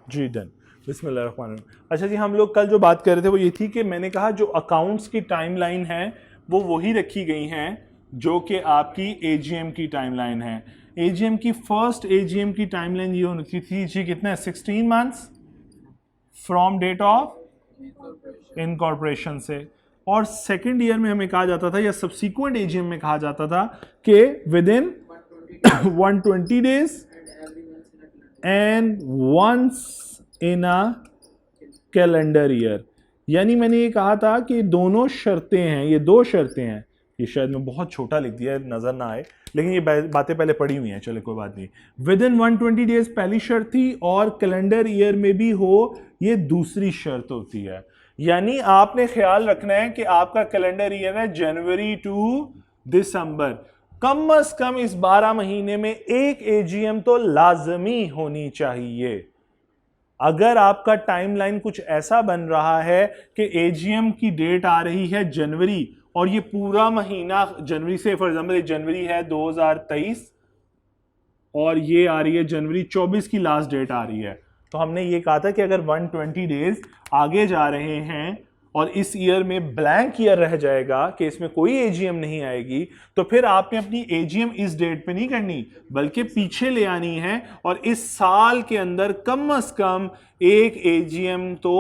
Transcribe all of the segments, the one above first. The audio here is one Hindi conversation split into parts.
जी डन। बिस्मिल्लाहिर्रहमानिर्रहीम। अच्छा जी, हम लोग कल जो बात कर रहे थे वो ये थी कि मैंने कहा जो अकाउंट्स की टाइमलाइन है वो वही रखी गई हैं जो कि आपकी एजीएम की टाइमलाइन है। एजीएम की फर्स्ट एजीएम की टाइमलाइन ये होती थी जी, कितना 16 months from date of incorporation से, और सेकेंड ईयर में हमें कहा जाता था या सब्सिक्वेंट एजीएम में कहा जाता था कि within 120 days and once in a calendar year. यानी मैंने ये कहा था कि दोनों शर्तें हैं, ये दो शर्तें हैं। ये शायद मैं बहुत छोटा लिख दिया नजर ना आए, लेकिन ये बातें पहले पढ़ी हुई हैं, चलो कोई बात नहीं। विद इन 120 डेज पहली शर्त थी, और कैलेंडर ईयर में भी हो ये दूसरी शर्त होती है। यानी आपने ख्याल रखना है कि आपका कैलेंडर ईयर है जनवरी टू दिसंबर, कम अज कम इस 12 महीने में एक एजीएम तो लाजमी होनी चाहिए। अगर आपका टाइमलाइन कुछ ऐसा बन रहा है कि एजीएम की डेट आ रही है जनवरी, और ये पूरा महीना जनवरी से, फॉर एग्जांपल जनवरी है 2023 और ये आ रही है जनवरी 24 की लास्ट डेट आ रही है, तो हमने ये कहा था कि अगर 120 डेज आगे जा रहे हैं और इस ईयर में ब्लैंक ईयर रह जाएगा कि इसमें कोई एजीएम नहीं आएगी, तो फिर आपने अपनी एजीएम इस डेट पे नहीं करनी बल्कि पीछे ले आनी है, और इस साल के अंदर कम से कम एक एजीएम तो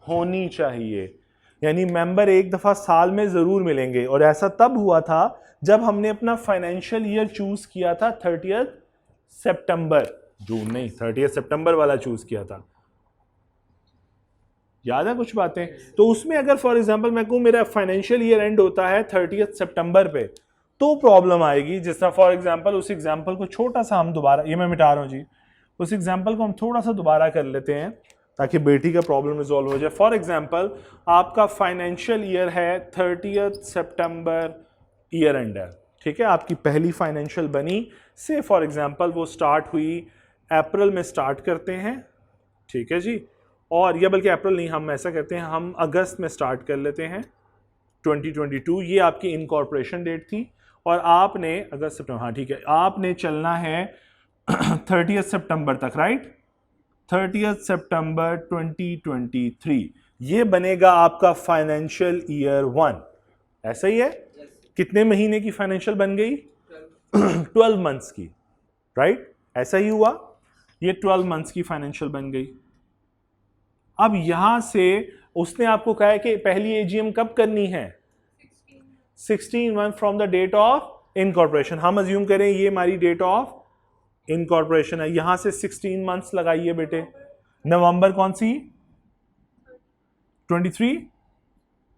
होनी चाहिए। यानी मेंबर एक दफा साल में जरूर मिलेंगे, और ऐसा तब हुआ था जब हमने अपना फाइनेंशियल ईयर चूज किया था 30 सितंबर, जून नहीं 30 सितंबर वाला चूज किया था। याद है कुछ बातें? तो उसमें अगर फॉर एग्जांपल मैं कहूं मेरा फाइनेंशियल ईयर एंड होता है 30 सितंबर पे, तो प्रॉब्लम आएगी। जिस तरह फॉर एग्जांपल उस एग्जांपल को छोटा सा हम दोबारा, ये मैं मिटा रहा हूं जी, उस एग्जांपल को हम थोड़ा सा दोबारा कर लेते हैं ताकि बेटी का प्रॉब्लम रिजॉल्व हो जाए। फॉर एग्जांपल आपका फाइनेंशियल ईयर है 30 सितंबर ईयर एंड है, ठीक है, आपकी पहली फाइनेंशियल बनी से फॉर एग्जांपल वो स्टार्ट हुई अप्रैल में, स्टार्ट करते हैं, ठीक है जी, और या बल्कि अप्रैल नहीं, हम ऐसा करते हैं, हम अगस्त में स्टार्ट कर लेते हैं 2022। ये आपकी इनकॉर्पोरेशन डेट थी, और आपने अगस्त सितंबर, हाँ ठीक है, आपने चलना है 30 सितंबर तक, राइट, 30 सितंबर 2023 ये बनेगा आपका फाइनेंशियल ईयर 1। ऐसा ही है? कितने महीने की फाइनेंशियल बन गई? 12 मंथ्स की, राइट, ऐसा ही हुआ, ये 12 मंथ्स की फाइनेंशियल बन गई। अब यहां से उसने आपको कहा है कि पहली एजीएम कब करनी है? 16 month from the date of incorporation. हम अज्यूम करें ये हमारी डेट ऑफ इनकॉर्पोरेशन है, यहां से 16 मंथ्स लगाइए बेटे। नवंबर कौन सी? 23,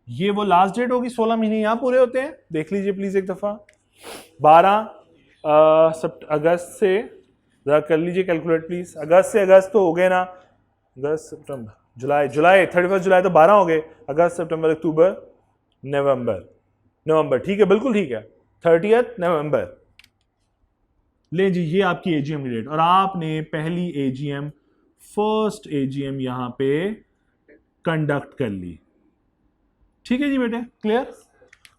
ये वो लास्ट डेट होगी, 16 महीने यहां पूरे होते हैं, देख लीजिए प्लीज एक दफा। 12 अगस्त से, जरा कर लीजिए कैलकुलेट प्लीज, अगस्त से अगस्त तो हो गए ना, अगस्त सितंबर जुलाई, 31 जुलाई तो 12 हो गए, अगस्त सितंबर अक्टूबर नवंबर, ठीक है, बिल्कुल ठीक है, 30 नवंबर। ले जी, ये आपकी एजीएम डेट, और आपने पहली एजीएम, फर्स्ट एजीएम यहां पे कंडक्ट कर ली, ठीक है जी बेटे, क्लियर।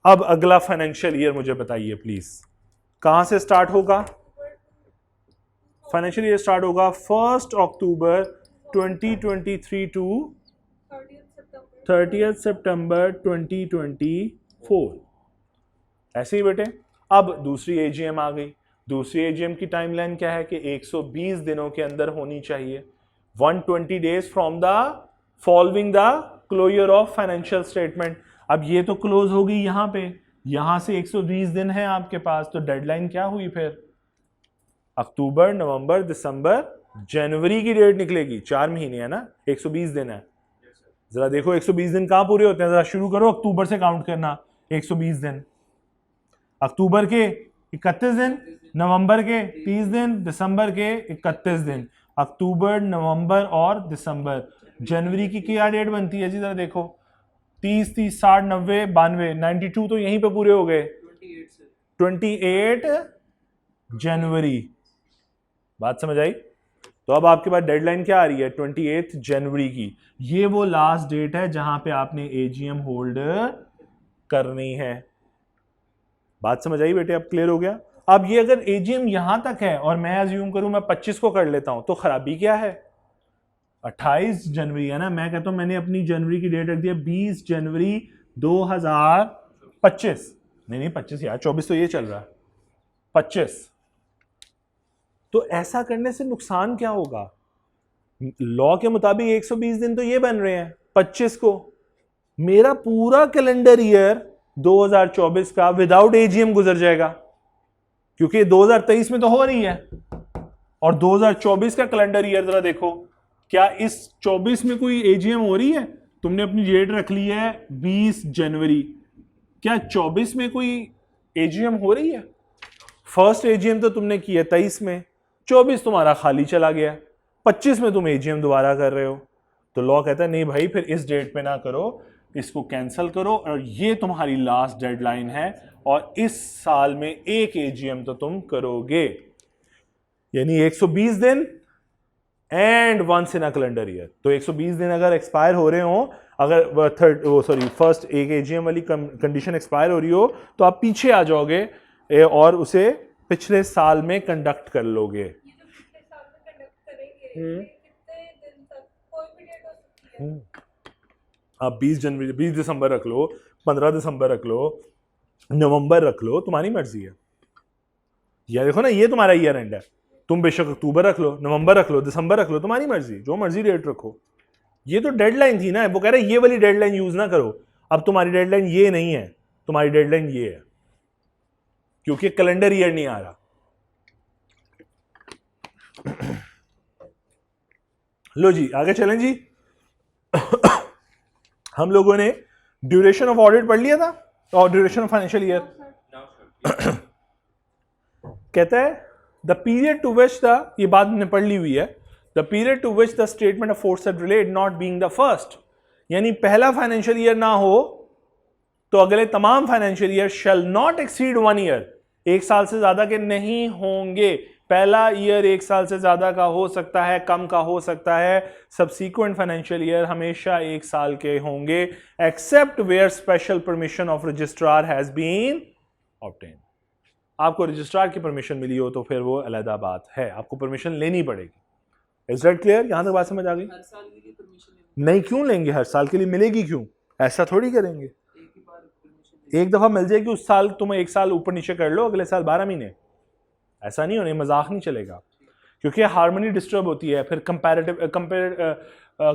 अब अगला फाइनेंशियल ईयर मुझे बताइए प्लीज, कहां से स्टार्ट होगा? फाइनेंशियल ईयर स्टार्ट होगा 1 अक्टूबर 2023 टू 30 सितंबर 2024, ऐसे ही बेटे। अब दूसरी एजीएम आ गई, दूसरी एजीएम की टाइमलाइन क्या है कि 120 दिनों के अंदर होनी चाहिए, 120 days from the following the closure of financial statement. अब ये तो क्लोज हो गई यहां पे, यहां से 120 दिन है आपके पास, तो डेडलाइन क्या हुई फिर? अक्टूबर, नवंबर, दिसंबर, जनवरी की डेट निकलेगी, 4 महीने है ना, 120 दिन है। जरा देखो 120 दिन कहां पूरे होते हैं, जरा शुरू करो अक्टूबर से काउंट करना, 120 दिन, अक्टूबर के 31 दिन, नवंबर के 30 दिन, दिसंबर के 31 दिन, अक्टूबर, नवंबर और दिसंबर। जनवरी की क्या डेट बनती है जी, जरा देखो, 30, 30, 60, 90, 92, 92 तो यहीं पे पूरे हो गए, 28 जनवरी। बात समझ आई? तो अब आपके पास डेडलाइन क्या आ रही है? 28 जनवरी की। ये वो लास्ट डेट है जहां पे आपने एजीएम होल्ड करनी है। बात समझ आई बेटे? अब क्लियर हो गया? अब ये अगर एजीएम यहां तक है और मैं अज्यूम करूं मैं 25 को कर लेता हूं, तो खराबी क्या है? 28 जनवरी है ना, मैं कहता हूं मैंने अपनी जनवरी की डेट रख दिया 20 जनवरी 2025। नहीं 25 यार, 24 तो ये चल रहा है, 25। तो ऐसा करने से नुकसान क्या होगा? लॉ के मुताबिक 120 दिन तो ये बन रहे हैं 25 को, मेरा पूरा कैलेंडर ईयर 2024 का विदाउट एजीएम गुजर जाएगा, क्योंकि 2023 में तो हो रही है। और 2024 का कैलेंडर ईयर जरा देखो, क्या इस 24 में कोई एजीएम हो रही है? तुमने अपनी डेट रख ली है 20 जनवरी, क्या 24 में कोई एजीएम हो रही है? फर्स्ट एजीएम तो तुमने की है 23 में, 24 तुम्हारा खाली चला गया, 25 में तुम एजीएम दोबारा कर रहे हो। तो लॉ कहता है नहीं भाई, फिर इस डेट पे ना करो, इसको कैंसिल करो, और ये तुम्हारी लास्ट डेडलाइन है, और इस साल में एक एजीएम तो तुम करोगे, यानी 120 दिन and once in a calendar year. तो 120 दिन अगर एक्सपायर हो रहे हो, अगर फर्स्ट एक एजीएम वाली कंडीशन एक्सपायर हो रही हो, तो आप पीछे आ जाओगे और उसे पिछले साल में कंडक्ट कर लोगे। आप 20 जनवरी 20 दिसंबर रख लो, 15 दिसंबर रख लो, नवंबर रख लो, तुम्हारी मर्जी है। या देखो ना, ये तुम्हारा ईयर एंड है, तुम बेशक अक्टूबर रख लो, नवंबर रख लो, दिसंबर रख लो, तुम्हारी मर्जी, जो मर्जी डेट रखो। ये तो डेडलाइन थी ना, वो कह रहे ये वाली डेडलाइन यूज ना करो। अब तुम्हारी डेडलाइन ये नहीं है, तुम्हारी डेडलाइन ये है, क्योंकि कैलेंडर ईयर नहीं आ रहा। लो जी आगे चलें जी। हम लोगों ने ड्यूरेशन ऑफ ऑडिट पढ़ लिया था, और ड्यूरेशन ऑफ फाइनेंशियल ईयर कहता है the period to which the, ये बात हमने पढ़ ली हुई है, the period to which the statement of forced relate not being the first, यानी पहला फाइनेंशियल ईयर ना हो तो अगले तमाम financial year shall not exceed 1 year, एक साल से ज्यादा के नहीं होंगे। पहला ईयर एक साल से ज्यादा का हो सकता है, कम का हो सकता है, सब्सीक्वेंट फाइनेंशियल ईयर हमेशा एक साल के होंगे, except where special permission of registrar has been obtain. आपको रजिस्ट्रार की परमिशन मिली हो तो फिर वो अलग बात है, आपको परमिशन लेनी पड़ेगी। Is that clear? यहां तक बात समझ आ गई? हर साल के लिए परमिशन नहीं, क्यों लेंगे? हर साल के लिए मिलेगी क्यों? ऐसा थोड़ी करेंगे, एक दफा मिल जाएगी, उस साल तुम एक साल ऊपर नीचे कर लो, अगले साल 12 महीने। ऐसा नहीं होने, मजाक नहीं चलेगा, क्योंकि हार्मनी डिस्टर्ब होती है, फिर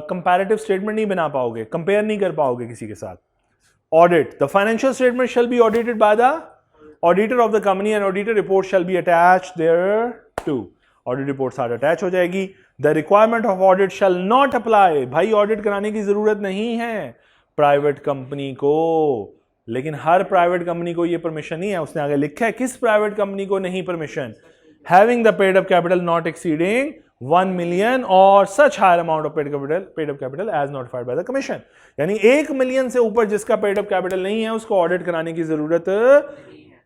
कंपैरेटिव स्टेटमेंट नहीं बना पाओगे, कंपेयर नहीं कर पाओगे किसी के साथ। Audit the financial statement shall be audited by the auditor of the company and auditor report shall be attached thereto. Audit report साथ अटैच हो जाएगी। The requirement of audit shall not apply, भाई ऑडिट कराने की जरूरत नहीं है प्राइवेट कंपनी को, लेकिन हर प्राइवेट कंपनी को ये परमिशन नहीं है। उसने आगे लिखा है किस प्राइवेट कंपनी को नहीं permission, having the paid up capital not exceeding 1 million और such higher amount of paid up capital as notified by the commission, यानी 1 मिलियन से ऊपर जिसका पेड अप कैपिटल नहीं है उसको ऑडिट कराने की जरूरत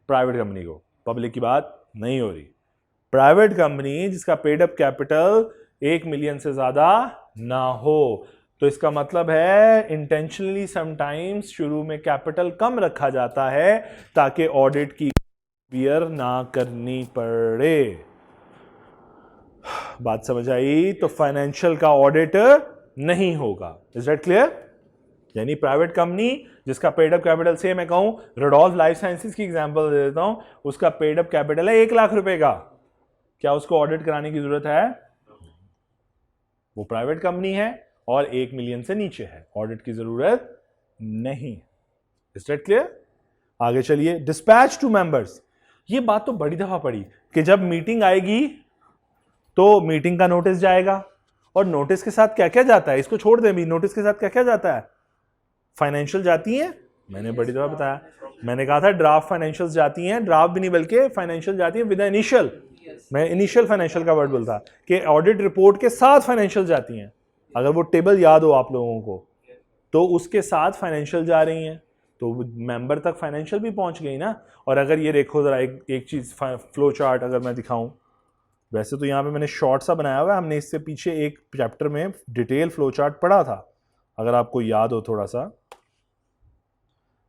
प्राइवेट कंपनी को, पब्लिक की बात नहीं हो रही। प्राइवेट कंपनी जिसका पेड अप कैपिटल 1 मिलियन से ज्यादा ना हो, तो इसका मतलब है इंटेंशनली समटाइम्स शुरू में कैपिटल कम रखा जाता है ताकि ऑडिट की बियर ना करनी पड़े। बात समझ आई? तो फाइनेंशियल का ऑडिट नहीं होगा। Is that clear? यानी प्राइवेट कंपनी जिसका पेड अप कैपिटल, से मैं कहूं रेडॉल्फ लाइफ साइंसेज की एग्जांपल दे देता हूं, उसका पेड अप कैपिटल है 1 लाख रुपए का, क्या उसको ऑडिट कराने की जरूरत है? वो प्राइवेट कंपनी है और 1 मिलियन से नीचे है, ऑडिट की जरूरत नहीं। Is that clear? आगे चलिए। डिस्पैच टू मेंबर्स, ये बात तो बड़ी दफा पड़ी कि जब मीटिंग आएगी तो मीटिंग का नोटिस जाएगा, और नोटिस के साथ क्या क्या जाता है, इसको छोड़ दें भी, नोटिस के साथ क्या क्या जाता है? फाइनेंशियल जाती हैं, मैंने बड़ी दफा बताया, मैंने कहा था ड्राफ्ट फाइनेंशियल्स जाती हैं, ड्राफ्ट भी नहीं बल्कि फाइनेंशियल जाती है विद इनिशियल, मैं इनिशियल फाइनेंशियल का वर्ड बोलता कि ऑडिट रिपोर्ट के साथ फाइनेंशियल जाती हैं। अगर वो टेबल याद हो आप लोगों को, तो उसके साथ फाइनेंशियल जा रही हैं, तो मेंबर तक फाइनेंशियल भी पहुंच गई ना। और अगर ये देखो जरा एक चीज, फ्लो चार्ट अगर मैं दिखाऊं, वैसे तो यहाँ पे मैंने शॉर्ट सा बनाया हुआ है, हमने इससे पीछे एक चैप्टर में डिटेल फ्लो चार्ट पढ़ा था, अगर आपको याद हो थोड़ा सा।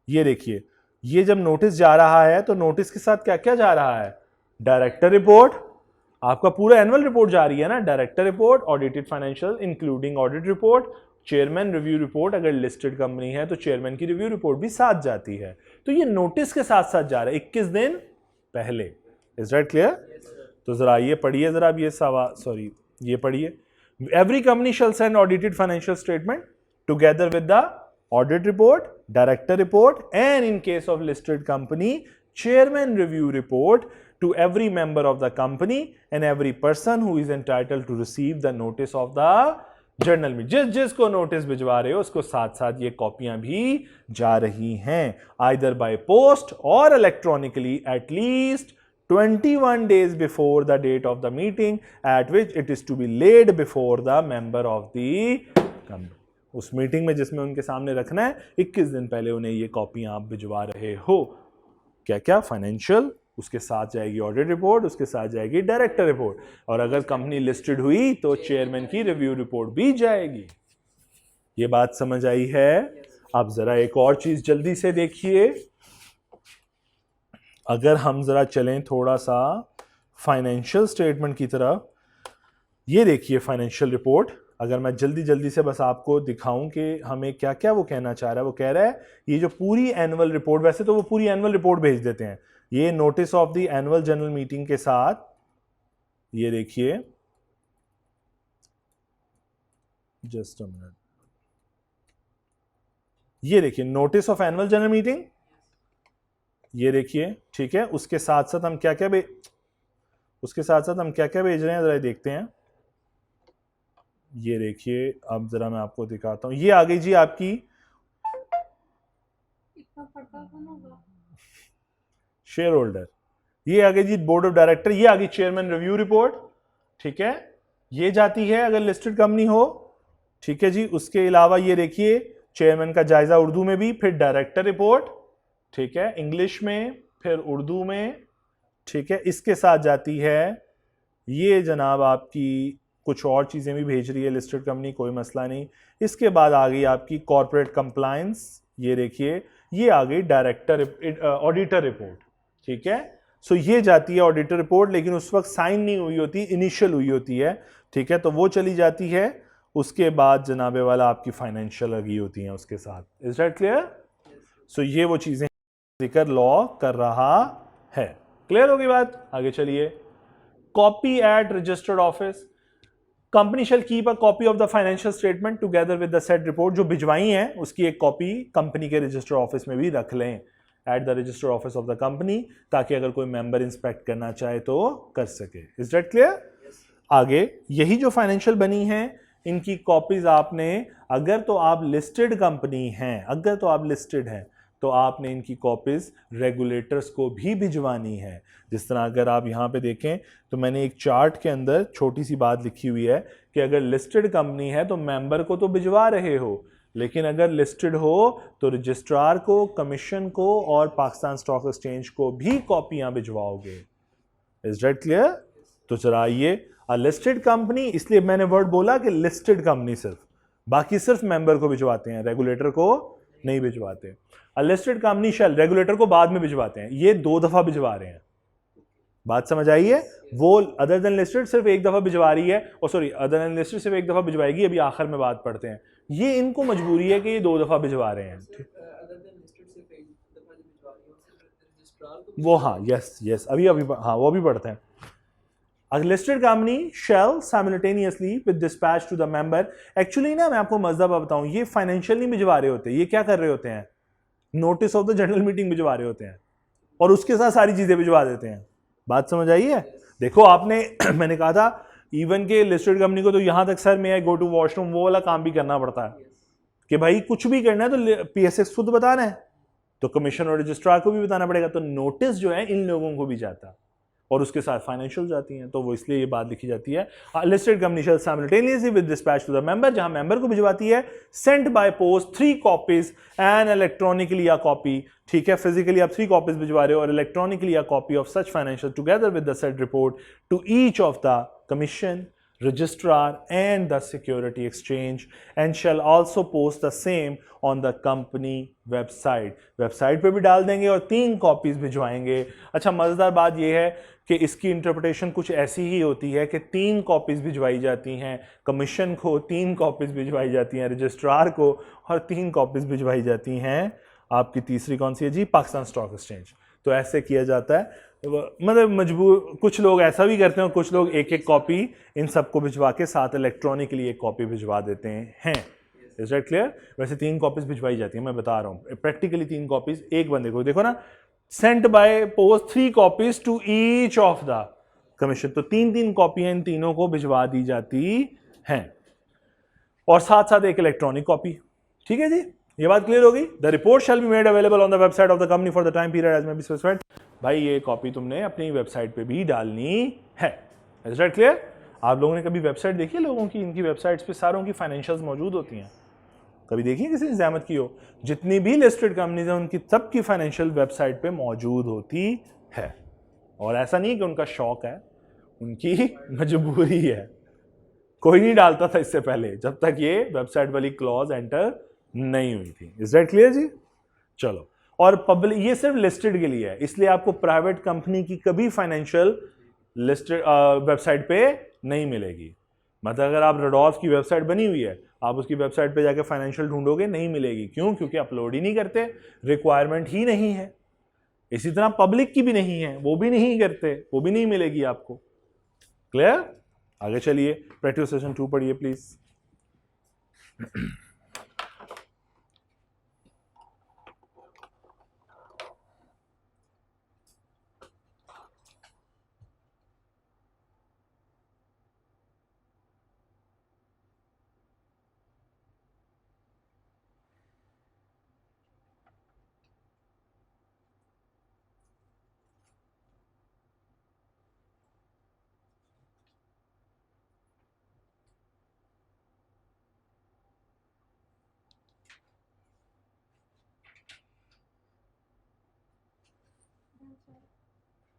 ये देखिए, ये जब नोटिस जा रहा है तो नोटिस के साथ क्या क्या जा रहा है? डायरेक्टर रिपोर्ट, आपका पूरा एनुअल रिपोर्ट जा रही है ना, director report, audited financial including audit report, chairman review report, अगर लिस्टेड कंपनी है तो चेयरमैन की रिव्यू रिपोर्ट भी साथ जाती है। तो ये नोटिस के साथ साथ जा रहा है 21 दिन पहले। Is that clear? तो जरा ये पढ़िए जरा, अब ये सवाल ये पढ़िए। Every company shall send audited financial statement together with the audit report, director report and in case of listed company chairman review report to every member of the company and every person who is entitled to receive the notice of the journal में। जिसको नोटिस भिजवा रहे हो उसको साथ साथ ये कॉपियां भी जा रही हैं, either by post or electronically at least 21 days before the date of the meeting at which it is to be laid before the member of the company। उस मीटिंग में जिसमें उनके सामने रखना है 21 दिन पहले उन्हें ये कॉपियां आप भिजवा रहे हो। क्या क्या? फाइनेंशियल, उसके साथ जाएगी ऑडिट रिपोर्ट, उसके साथ जाएगी डायरेक्टर रिपोर्ट, और अगर कंपनी लिस्टेड हुई तो चेयरमैन की रिव्यू रिपोर्ट भी जाएगी। ये बात समझ आई है? अब जरा एक और चीज जल्दी से देखिए, अगर हम जरा चलें थोड़ा सा फाइनेंशियल स्टेटमेंट की तरफ, ये देखिए फाइनेंशियल रिपोर्ट। अगर मैं जल्दी जल्दी से बस आपको दिखाऊं कि हमें क्या क्या वो कहना चाह रहा है, वो कह रहा है ये जो पूरी एनुअल रिपोर्ट, वैसे तो वो पूरी एनुअल रिपोर्ट भेज देते हैं, ये notice of the annual general meeting के साथ, ये देखिए जस्ट अ मिनट, ये देखिए notice of annual general meeting, ये देखिए, ठीक है। उसके साथ साथ हम क्या क्या भेज रहे हैं जरा देखते हैं। ये देखिए, अब जरा मैं आपको दिखाता हूं, ये आ गई जी आपकी शेयर होल्डर, ये आ गई जी बोर्ड ऑफ डायरेक्टर, ये आ गई चेयरमैन रिव्यू रिपोर्ट, ठीक है, ये जाती है अगर लिस्टेड कंपनी हो, ठीक है जी। उसके अलावा ये देखिए चेयरमैन का जायजा उर्दू में भी, फिर डायरेक्टर रिपोर्ट, ठीक है, इंग्लिश में, फिर उर्दू में, ठीक है। इसके साथ जाती है ये जनाब आपकी कुछ और चीज़ें भी भेज रही है लिस्टेड कंपनी, कोई मसला नहीं। इसके बाद आ गई आपकी कॉर्पोरेट कंप्लायंस, ये देखिए, ये आ गई डायरेक्टर ऑडिटर रिपोर्ट, ठीक है। सो ये जाती है ऑडिटर रिपोर्ट, लेकिन उस वक्त साइन नहीं हुई होती, इनिशियल हुई होती है, ठीक है, तो वो चली जाती है। उसके बाद जनाबे वाला आपकी फाइनेंशियल लगी होती हैं उसके साथ। Is that clear? सो ये वो चीज़ें जिक्र लॉ कर रहा है। क्लियर होगी बात? आगे चलिए। Copy eight registered office, company shall keep a copy of the financial statement together with the said report, जो भिजवाई हैं उसकी एक कॉपी कंपनी के रजिस्टर ऑफिस में भी रख लें, at the register office of the company, ताकि अगर कोई मेंबर इंस्पेक्ट करना चाहे तो कर सके। Is that clear? आगे यही जो फाइनेंशियल बनी है इनकी कॉपीज आपने, अगर तो आप लिस्टेड कंपनी हैं, अगर तो आप लिस्टेड हैं तो आपने इनकी कॉपीज रेगुलेटर्स को भी भिजवानी है। जिस तरह अगर आप यहाँ पे देखें तो मैंने एक चार्ट के अंदर छोटी सी बात लिखी हुई है कि अगर लिस्टेड कंपनी है तो मेंबर को तो भिजवा रहे हो, लेकिन अगर लिस्टेड हो तो रजिस्ट्रार को, कमीशन को और पाकिस्तान स्टॉक एक्सचेंज को भी कॉपियां भिजवाओगे। Is that clear? तो जरा ये लिस्टेड कंपनी, इसलिए मैंने वर्ड बोला कि लिस्टेड कंपनी सिर्फ, बाकी सिर्फ मेंबर को भिजवाते हैं, रेगुलेटर को नहीं भिजवाते। लिस्टेड कंपनी शैल, रेगुलेटर को बाद में भिजवाते हैं, ये 2 दफा भिजवा रहे हैं। बात समझ आई है? वो अदर देन लिस्टेड सिर्फ 1 दफा भिजवा रही है, और सॉरी अदर देन लिस्टेड सिर्फ 1 दफा भिजवाएगी, अभी आखिर में बात पढ़ते हैं। ये इनको मजबूरी है कि ये 2 दफा भिजवा रहे हैं। वो हाँ, यस अभी हाँ वो भी पढ़ते हैं। A listed company shall simultaneously with dispatch to the member, actually ना मैं आपको मज़ा बताऊं, ये फाइनेंशियल नहीं भिजवा रहे होते, ये क्या कर रहे होते हैं, notice of the general meeting भिजवा रहे होते हैं और उसके साथ सारी चीजें भिजवा देते हैं। बात समझ आई है? देखो आपने मैंने कहा था इवन के लिस्टेड कंपनी को तो यहां तक सर मैं गो टू वॉशरूम वो वाला काम भी करना पड़ता है कि भाई कुछ भी करना है तो पीएसएक्स खुद बताना है, तो कमीशन और रजिस्ट्रार को भी बताना पड़ेगा, तो नोटिस जो है इन लोगों को भी जाता है और उसके साथ फाइनेंशियल जाती हैं, तो वो इसलिए ये बात लिखी जाती है listed company shall simultaneously with dispatch to the member, जहां मेंबर को भिजवाती है, sent by post 3 copies and electronically a copy, ठीक है, फिजिकली आप 3 कॉपीज भिजवा रहे हो और electronically a copy of such financial together with the said report to each of the commission, registrar and the security exchange and shall also post the same on the company website. Website पे भी डाल देंगे और 3 कॉपीज भिजवाएंगे. अच्छा, मजेदार बात यह है कि इसकी इंटरप्रिटेशन कुछ ऐसी ही होती है कि 3 कॉपीज भिजवाई जाती हैं कमीशन को, 3 कॉपीज भिजवाई जाती हैं रजिस्ट्रार को और 3 कॉपीज भिजवाई जाती हैं आपकी तीसरी कौन सी है जी, पाकिस्तान स्टॉक एक्सचेंज. तो ऐसे किया जाता है. मतलब मजबूर, कुछ लोग ऐसा भी करते हैं और कुछ लोग एक एक कॉपी इन सबको भिजवा के साथ इलेक्ट्रॉनिकली एक कॉपी भिजवा देते हैं. Is that clear? वैसे 3 कॉपीज भिजवाई जाती है, मैं बता रहा हूँ प्रैक्टिकली 3 कॉपीज एक बंदे को. देखो ना, sent by post 3 copies to each of the commission. तो 3 कॉपियां इन तीनों को भिजवा दी जाती हैं और साथ साथ एक इलेक्ट्रॉनिक कॉपी. ठीक है जी, ये बात क्लियर होगी. The report shall be made available on the website of the company for the time period as may be specified. भाई ये कॉपी तुमने अपनी वेबसाइट पे भी डालनी है. Is that clear? आप लोगों ने कभी वेबसाइट देखी है लोगों की? इनकी वेबसाइट्स पे सारों की फाइनेंशियल्स मौजूद होती हैं. कभी देखी है किसी ने ज़हमत की हो? जितनी भी लिस्टेड कंपनीज हैं उनकी सबकी फाइनेंशियल वेबसाइट पे मौजूद होती है. और ऐसा नहीं कि उनका शौक है, उनकी मजबूरी है. कोई नहीं डालता था इससे पहले जब तक ये वेबसाइट वाली क्लॉज एंटर नहीं हुई थी. इज दैट क्लियर जी? चलो, और पब्लिक, ये सिर्फ लिस्टेड के लिए है, इसलिए आपको प्राइवेट कंपनी की कभी फाइनेंशियल लिस्टेड वेबसाइट पे नहीं मिलेगी. मतलब अगर आप रडॉल्फ की वेबसाइट बनी हुई है, आप उसकी वेबसाइट पे जाके फाइनेंशियल ढूंढोगे, नहीं मिलेगी. क्यों? क्योंकि अपलोड ही नहीं करते, रिक्वायरमेंट ही नहीं है. इसी तरह पब्लिक की भी नहीं है, वो भी नहीं करते, वो भी नहीं मिलेगी आपको. क्लियर? आगे चलिए, प्रैक्टिस सेशन 2 पढ़िए प्लीज.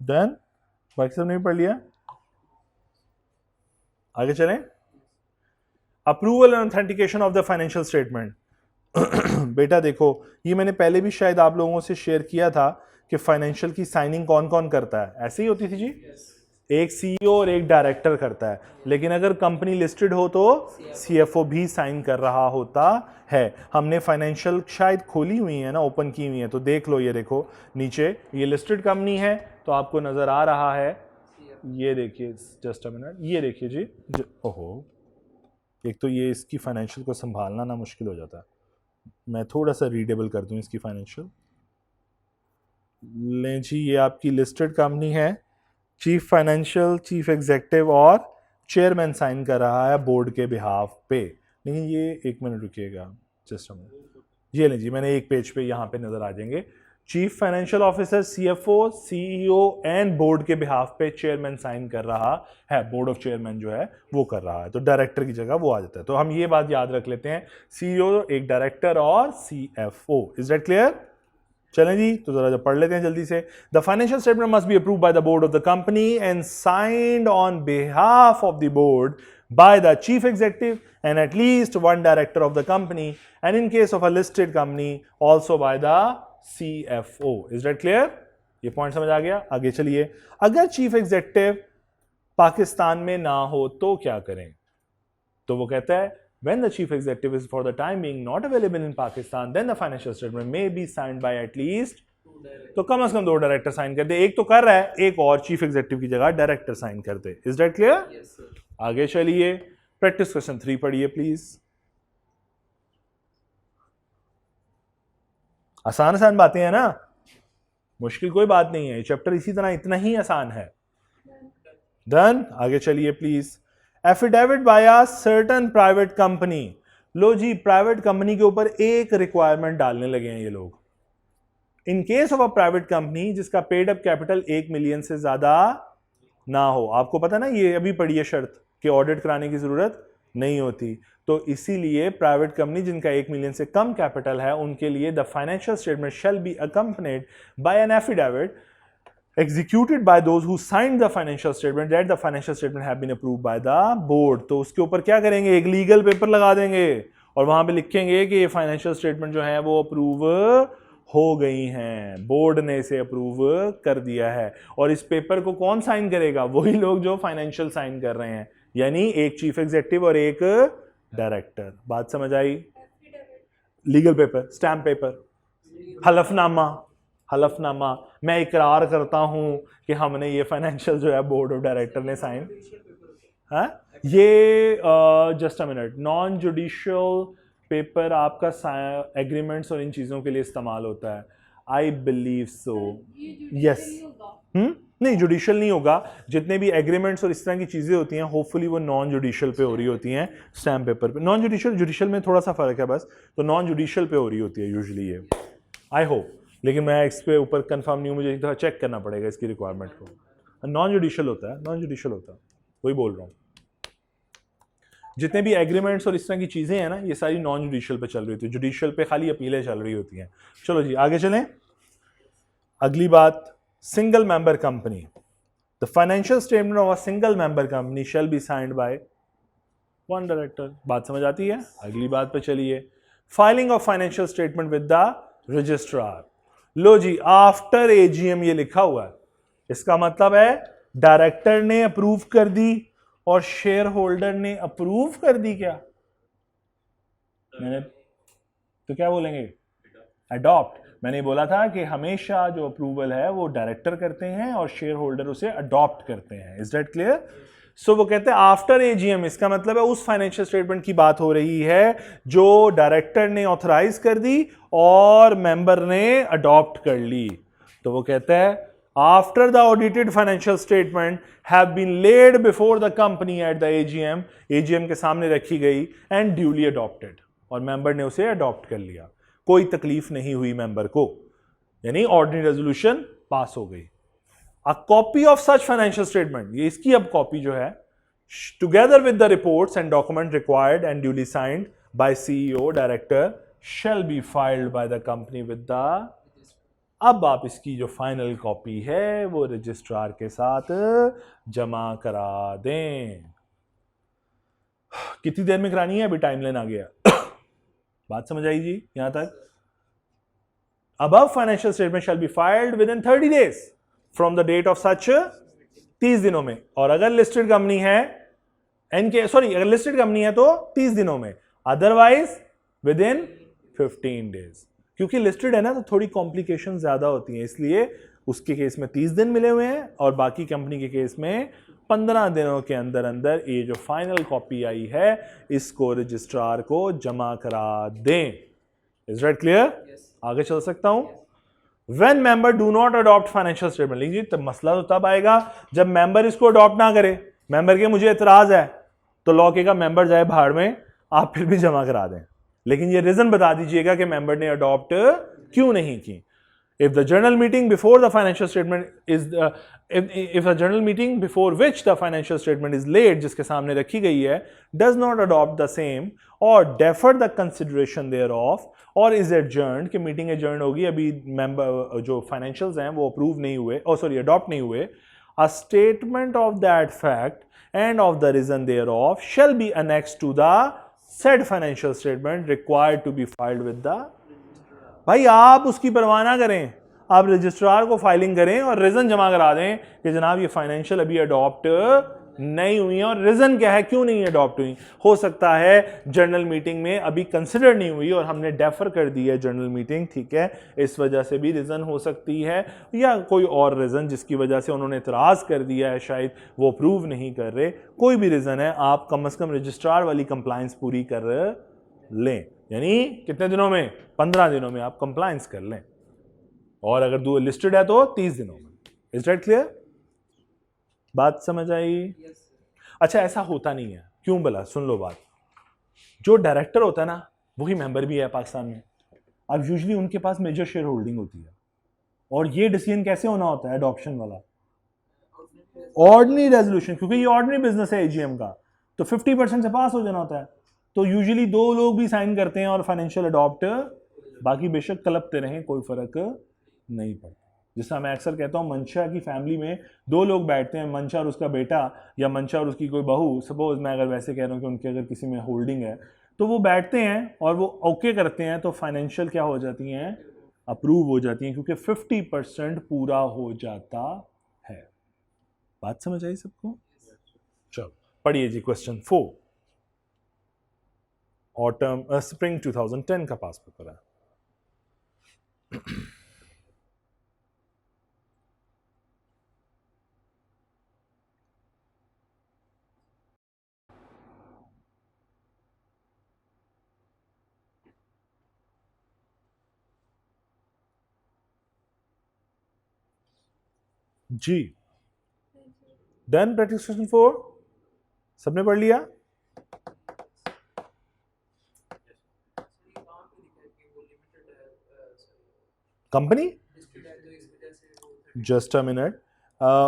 डन? बाकी सब नहीं पढ़ लिया? आगे चलें. Approval and authentication of the financial statement. बेटा देखो, ये मैंने पहले भी शायद आप लोगों से शेयर किया था कि फाइनेंशियल की साइनिंग कौन कौन करता है. ऐसे ही होती थी जी. एक सीईओ और एक डायरेक्टर करता है, लेकिन अगर कंपनी लिस्टेड हो तो सीएफओ भी साइन कर रहा होता है. हमने फाइनेंशियल शायद खोली हुई है ना, ओपन की हुई है, तो देख लो. ये देखो नीचे, ये लिस्टेड कंपनी है तो आपको नजर आ रहा है. ये देखिए, जस्ट अ मिनट, ये देखिए जी. ओहो, एक तो ये इसकी फाइनेंशियल को संभालना ना मुश्किल हो जाता है. मैं थोड़ा सा रीडेबल कर दूं इसकी फाइनेंशियल. लें जी, ये आपकी लिस्टेड कंपनी है. चीफ फाइनेंशियल, चीफ एग्जेक्टिव और चेयरमैन साइन कर रहा है बोर्ड के बिहाफ पे. लेकिन ये एक मिनट रुकिएगा, जस्ट अ मिनट. ये लें जी, मैंने एक पेज पे यहाँ पे नजर आ जाएंगे. Chief financial officer, CFO, CEO and board के बिहाफ पे चेयरमैन साइन कर रहा है. बोर्ड ऑफ चेयरमैन जो है वो कर रहा है, तो डायरेक्टर की जगह वो आ जाता है. तो हम ये बात याद रख लेते हैं, सीईओ एक डायरेक्टर और सीएफओ. Is that clear? चलें जी, तो जरा पढ़ लेते हैं जल्दी से. The financial statement must be approved by the board of the company and signed on behalf of the board by the chief executive and at least one director of the company, and in case of a listed company also by the CFO. Is that clear? ये पॉइंट समझ आ गया? आगे चलिए. अगर चीफ एग्जेक्टिव पाकिस्तान में ना हो तो क्या करें? तो वो कहता है when the chief executive is for the time being not available in Pakistan, then the financial statement may be signed by at least, तो कम से कम 2 डायरेक्टर साइन कर दे. एक तो कर रहा है, एक और चीफ एग्जेक्टिव की जगह डायरेक्टर साइन कर दे. Is that clear? Yes, sir. आगे चलिए, प्रैक्टिस क्वेश्चन 3 पढ़िए प्लीज. आसान आसान बातें हैं ना, मुश्किल कोई बात नहीं है. चैप्टर इसी तरह इतना ही आसान है. डन? आगे चलिए please. Affidavit by a certain private company. लो जी, प्राइवेट कंपनी के ऊपर एक रिक्वायरमेंट डालने लगे हैं ये लोग. In case of a private company जिसका पेड अप कैपिटल 1 मिलियन से ज्यादा ना हो. आपको पता ना, ये अभी पढ़ी है शर्त कि ऑडिट कराने की जरूरत नहीं होती. तो इसीलिए प्राइवेट कंपनी जिनका 1 मिलियन से कम कैपिटल है उनके लिए the financial statement shall be accompanied by an affidavit executed by those who signed the financial statement that the financial statement have been approved by the board। तो उसके ऊपर क्या करेंगे, एक लीगल पेपर लगा देंगे और वहां पे लिखेंगे कि ये फाइनेंशियल स्टेटमेंट जो है वो अप्रूव हो गई हैं, बोर्ड ने इसे अप्रूव कर दिया है। और इस पेपर को कौन साइन करेगा, वही लोग जो फाइनेंशियल साइन कर रहे हैं, यानी एक चीफ एग्जीक्यूटिव और एक डायरेक्टर। बात समझ आई? लीगल पेपर, स्टैम्प पेपर, हलफनामा, हलफनामा, मैं इकरार करता हूं कि हमने ये फाइनेंशियल जो है बोर्ड ऑफ डायरेक्टर ने साइन। हाँ, ये just a minute, non judicial paper आपका एग्रीमेंट्स और इन चीज़ों के लिए इस्तेमाल होता है, आई बिलीव सो, यस। नहीं, जुडिशियल नहीं होगा। जितने भी एग्रीमेंट्स और इस तरह की चीज़ें होती हैं होपफुली वो नॉन जुडिशियल पे हो रही होती हैं, स्टैम्प पेपर पे। नॉन जुडिशियल, जुडिशियल में थोड़ा सा फ़र्क है बस, तो नॉन जुडिशियल पे हो रही होती है यूजुअली ये, आई होप, लेकिन मैं इस पे ऊपर कंफर्म नहीं हूँ, मुझे थोड़ा चेक करना पड़ेगा इसकी रिक्वायरमेंट को। नॉन जुडिशियल होता है, नॉन जुडिशियल होता है, वही बोल रहा हूँ। जितने भी एग्रीमेंट्स और इस तरह की चीज़ें हैं ना, ये सारी नॉन जुडिशियल पे चल रही होती है, जुडिशियल पे खाली अपीलें चल रही होती हैं। चलो जी आगे चलें। अगली बात, single member company, the financial statement of a single member company shall be signed by one director. बात समझ आती है? अगली बात पे चलिए, filing of financial statement with the registrar. लो जी, आफ्टर एजीएम ये लिखा हुआ है, इसका मतलब है डायरेक्टर ने अप्रूव कर दी और शेयर होल्डर ने अप्रूव कर दी। क्या मैंने तो क्या बोलेंगे, अडॉप्ट। मैंने बोला था कि हमेशा जो अप्रूवल है वो डायरेक्टर करते हैं और शेयर होल्डर उसे अडॉप्ट करते हैं। Is that clear? सो वो कहते हैं आफ्टर एजीएम, इसका मतलब है उस फाइनेंशियल स्टेटमेंट की बात हो रही है जो डायरेक्टर ने ऑथराइज कर दी और मेंबर ने अडॉप्ट कर ली। तो वो कहता है after the audited financial statement have been laid before the company at the AGM के सामने रखी गई and duly adopted, और मेंबर ने उसे अडॉप्ट कर लिया, कोई तकलीफ नहीं हुई मेंबर को, यानी ऑर्डिनरी रेजोल्यूशन पास हो गई। A copy of such financial statement, ये इसकी अब कॉपी जो है, together with the reports and document required and duly signed by CEO director shall be filed by the company with the, अब आप इसकी जो फाइनल कॉपी है वो रजिस्ट्रार के साथ जमा करा दें। कितनी देर में करानी है, अभी टाइमलाइन आ गया। बात समझ आई जी यहां तक? Above financial statement shall be filed within 30 days from the date of such, 30 दिनों में। और अगर लिस्टेड कंपनी है अगर लिस्टेड कंपनी है तो 30 दिनों में, अदरवाइज विद इन 15 days। क्योंकि लिस्टेड है ना तो थोड़ी कॉम्प्लिकेशन ज्यादा होती हैं, इसलिए उसके केस में 30 दिन मिले हुए हैं और बाकी कंपनी के केस में 15 दिनों के अंदर अंदर ये जो फाइनल कॉपी आई है इसको रजिस्ट्रार को जमा करा दें। Is that clear? आगे चल सकता हूं। When member do not adopt financial statement, लीजिए तब मसला तो तब आएगा जब मेंबर इसको अडॉप्ट ना करे। मेंबर के मुझे एतराज है तो लॉ का मेंबर जाए भाड़ में, आप फिर भी जमा करा दें, लेकिन ये रीजन बता दीजिएगा कि मेंबर ने अडॉप्ट क्यों नहीं की। If the general meeting before the financial statement is if the general meeting before which the financial statement is laid, जिसके सामने रखी गई है, does not adopt the same और defer the consideration thereof और इज एडजर्न्ड, कि मीटिंग एडजर्न होगी, अभी मेंबर जो फाइनेंशियल्स हैं वो अप्रूव नहीं हुए, अडॉप्ट नहीं हुए, a statement of that fact and of the reason thereof shall be annexed to the said financial statement required to be filed with the, भाई आप उसकी परवाह ना करें, आप रजिस्ट्रार को फाइलिंग करें और रीजन जमा करा दें कि जनाब ये फाइनेंशियल अभी अडॉप्ट नहीं हुई है, और रीजन क्या है क्यों नहीं अडॉप्ट हुई। हो सकता है जनरल मीटिंग में अभी कंसिडर नहीं हुई और हमने डेफर कर दी है जनरल मीटिंग, ठीक है, इस वजह से भी रीजन हो सकती है, या कोई और रीजन जिसकी वजह से उन्होंने इतराज कर दिया है, शायद वो अप्रूव नहीं कर रहे, कोई भी रीजन है, आप कम से कम रजिस्ट्रार वाली कंप्लायंस पूरी कर लें, यानी कितने दिनों में, 15 दिनों में आप कंप्लायंस कर लें, और अगर लिस्टेड है तो 30 दिनों में। Is that clear? बात समझ आई? अच्छा, ऐसा होता नहीं है, क्यों भला? सुन लो बात। जो डायरेक्टर होता है ना वही मेंबर भी है पाकिस्तान में। अब यूजुअली उनके पास मेजर शेयर होल्डिंग होती है, और ये डिसीजन कैसे होना होता है अडॉप्शन वाला, ऑर्डिनरी रेजोल्यूशन, क्योंकि ये ऑर्डिनरी बिजनेस है एजीएम का, तो 50% से पास हो जाना होता है। तो यूजुअली 2 लोग भी साइन करते हैं और फाइनेंशियल अडॉप्ट, बाकी बेशक कलपते रहें कोई फर्क नहीं पड़ता। जिससे मैं अक्सर कहता हूँ मंशा की फैमिली में दो लोग बैठते हैं, मंशा और उसका बेटा या मंशा और उसकी कोई बहू, सपोज मैं अगर वैसे कह रहा हूँ कि उनके अगर किसी में होल्डिंग है तो वो बैठते हैं और वो ओके करते हैं तो फाइनेंशियल क्या हो जाती हैं, अप्रूव हो जाती हैं, क्योंकि 50% पूरा हो जाता है। बात समझ आई सबको? चलो पढ़िए जी क्वेश्चन 4, ऑटम स्प्रिंग 2010 का पास पेपर है। जी डन प्रैक्टिस क्वेश्चन 4 सबने पढ़ लिया? कंपनी जस्ट अ मिनट,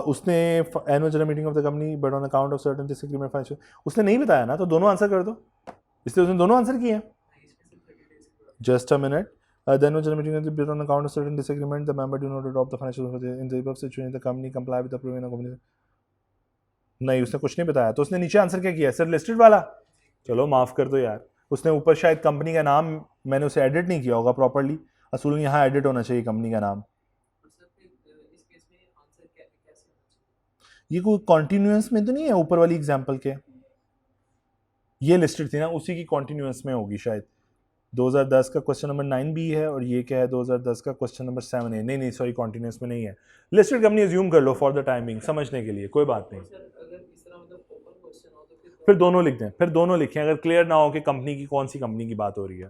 उसने annual general meeting of the company but on account of certain disagreement financial, उसने नहीं बताया ना, तो दोनों आंसर कर दो, इसलिए उसने दोनों आंसर किए हैं। Just a minute, the annual general meeting is built on account of certain disagreement. The member do not adopt the financial in the above situation. The company comply with the provision of company. नहीं उसने कुछ नहीं बताया, तो उसने नीचे आंसर क्या किया सर, लिस्टेड वाला। चलो माफ कर दो यार, उसने ऊपर शायद कंपनी का नाम मैंने उसे एडिट नहीं किया होगा प्रॉपर्ली, असूल यहाँ एडिट होना चाहिए कंपनी का नाम। ये कोई कॉन्टिन्यूअस में तो नहीं है ऊपर वाली एग्जाम्पल के, ये लिस्टेड थी ना, उसी की कॉन्टिन्यूअस में होगी शायद। 2010 का क्वेश्चन नंबर 9 भी है और ये क्या है 2010 का क्वेश्चन नंबर 7 है। नहीं सॉरी कॉन्टिन्यूअस में नहीं है, लिस्टेड कंपनी अज्यूम कर लो फॉर द टाइमिंग समझने के लिए, कोई बात नहीं। फिर दोनों लिख दें, फिर दोनों लिखें अगर क्लियर ना हो कि कंपनी की कौन सी कंपनी की बात हो रही है।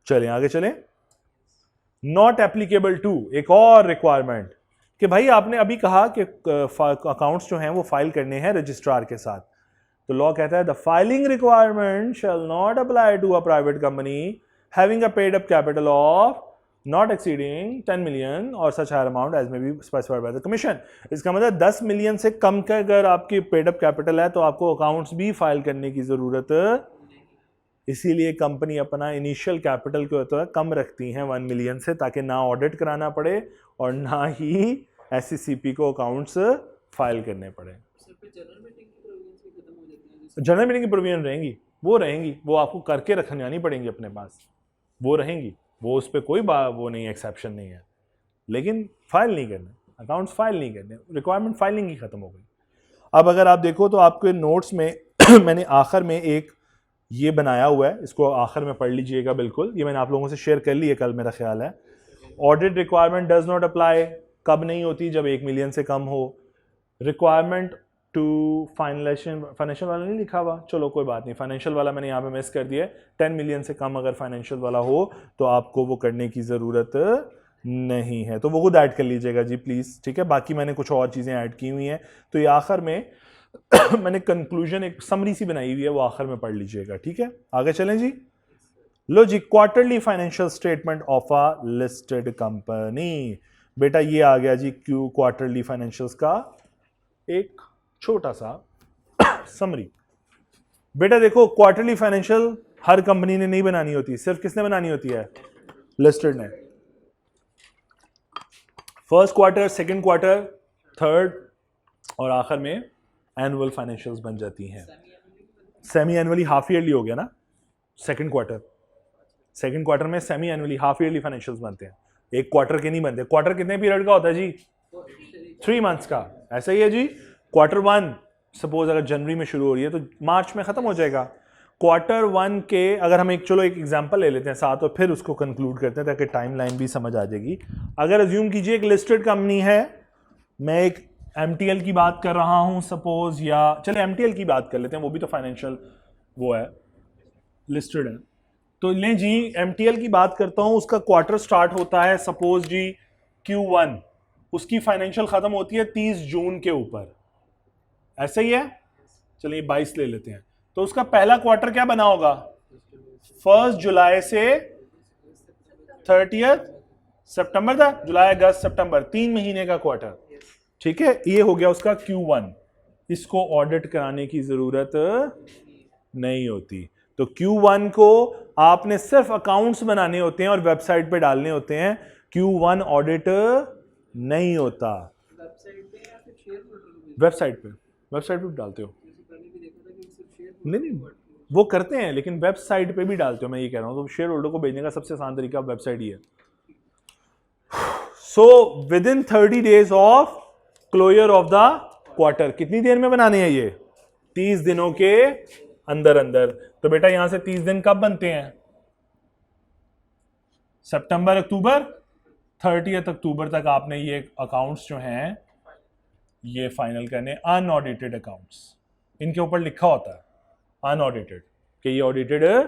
चलें आगे चलें। नॉट एप्लीकेबल टू, एक और रिक्वायरमेंट कि भाई आपने अभी कहा कि अकाउंट्स जो हैं वो फाइल करने हैं रजिस्ट्रार के साथ, तो लॉ कहता है the filing requirement shall not apply to a private company having a paid up capital of not exceeding 10 million और such higher amount as may be specified by the commission. इसका मतलब 10 मिलियन से कम का अगर आपकी पेड अप कैपिटल है तो आपको अकाउंट्स भी फाइल करने की जरूरत, इसीलिए कंपनी अपना इनिशियल कैपिटल को तो कम रखती हैं 1 मिलियन से, ताकि ना ऑडिट कराना पड़े और ना ही एससीसीपी को अकाउंट्स फाइल करने पड़े। जनरल मीटिंग की प्रोविजन रहेंगी, वो आपको करके रखने आनी पड़ेंगी अपने पास, वो रहेंगी, वो उस पर कोई वो नहीं, एक्सेप्शन नहीं है, लेकिन फाइल नहीं करने, अकाउंट्स फाइल नहीं करने, रिक्वायरमेंट फाइलिंग ही खत्म हो गई। अब अगर आप देखो तो आपके नोट्स में मैंने आखिर में एक ये बनाया हुआ है, इसको आखिर में पढ़ लीजिएगा बिल्कुल, ये मैंने आप लोगों से शेयर कर ली है कल मेरा ख्याल है। Audit requirement does not apply, कब नहीं होती, जब 1 मिलियन से कम हो। रिक्वायरमेंट टू फाइनेंशियल वाला नहीं लिखा हुआ, चलो कोई बात नहीं, फाइनेंशियल वाला मैंने यहाँ पे मिस कर दिया। 10 मिलियन से कम अगर फाइनेंशियल वाला हो तो आपको वो करने की ज़रूरत नहीं है, तो वो खुद ऐड कर लीजिएगा जी प्लीज़, ठीक है। बाकी मैंने कुछ और चीज़ें ऐड की हुई हैं, तो ये आखिर में मैंने कंक्लूजन एक समरी सी बनाई हुई है, वो आखिर में पढ़ लीजिएगा, ठीक है। आगे चलें जी। लो जी, quarterly financial statement of a listed company, बेटा ये आ गया जी क्यू क्वार्टरली फाइनेंशियल्स का एक छोटा सा समरी। बेटा देखो क्वार्टरली फाइनेंशियल हर कंपनी ने नहीं बनानी होती, सिर्फ किसने बनानी होती है, लिस्टेड ने। First quarter, second quarter, third और आखिर में एनुअल फाइनेंशियल्स बन जाती हैं। सेमी एनुअली हाफ ईयरली हो गया ना, सेकंड क्वार्टर में semi annually half yearly financials बनते हैं, एक क्वार्टर के नहीं बनते। क्वार्टर कितने पीरियड का होता है जी, 3 मंथ्स का, ऐसा ही है जी। क्वार्टर 1 सपोज अगर जनवरी में शुरू हो रही है तो मार्च में खत्म हो जाएगा। क्वार्टर 1 के अगर हम चलो एक एग्जांपल ले लेते हैं साथ और फिर उसको कंक्लूड करते हैं ताकि टाइमलाइन भी समझ आ जाएगी। अगर अज्यूम कीजिए एक लिस्टेड कंपनी है, मैं एक MTL की बात कर रहा हूं सपोज, या चले MTL की बात कर लेते हैं, वो भी तो फाइनेंशियल वो है, लिस्टेड है। तो लें जी MTL की बात करता हूं, उसका क्वार्टर स्टार्ट होता है सपोज जी Q1, उसकी फाइनेंशियल खत्म होती है 30 जून के ऊपर, ऐसा ही है। चलिए 22 ले लेते हैं, तो उसका पहला क्वार्टर क्या बना होगा, 1 जुलाई से 30 सितंबर तक, जुलाई अगस्त सितंबर, 3 महीने का क्वार्टर, ठीक है। ये हो गया उसका Q1, इसको ऑडिट कराने की जरूरत नहीं होती। तो Q1 को आपने सिर्फ अकाउंट्स बनाने होते हैं और वेबसाइट पे डालने होते हैं, Q1 ऑडिट नहीं होता। वेबसाइट पे डालते हो? नहीं नहीं, वो करते हैं लेकिन वेबसाइट पे भी डालते हो, मैं ये कह रहा हूँ। तो शेयर होल्डर को भेजने का सबसे आसान तरीका वेबसाइट ही है। So within 30 days of closure of the quarter, कितनी देर में बनाने हैं ये? 30 दिनों के अंदर अंदर। तो बेटा यहां से 30 दिन कब बनते हैं? सितंबर अक्टूबर, 30 अक्टूबर तक आपने ये अकाउंट्स जो हैं ये फाइनल करने। अनऑडिटेड अकाउंट्स, इनके ऊपर लिखा होता है अनऑडिटेड कि ये ऑडिटेड है।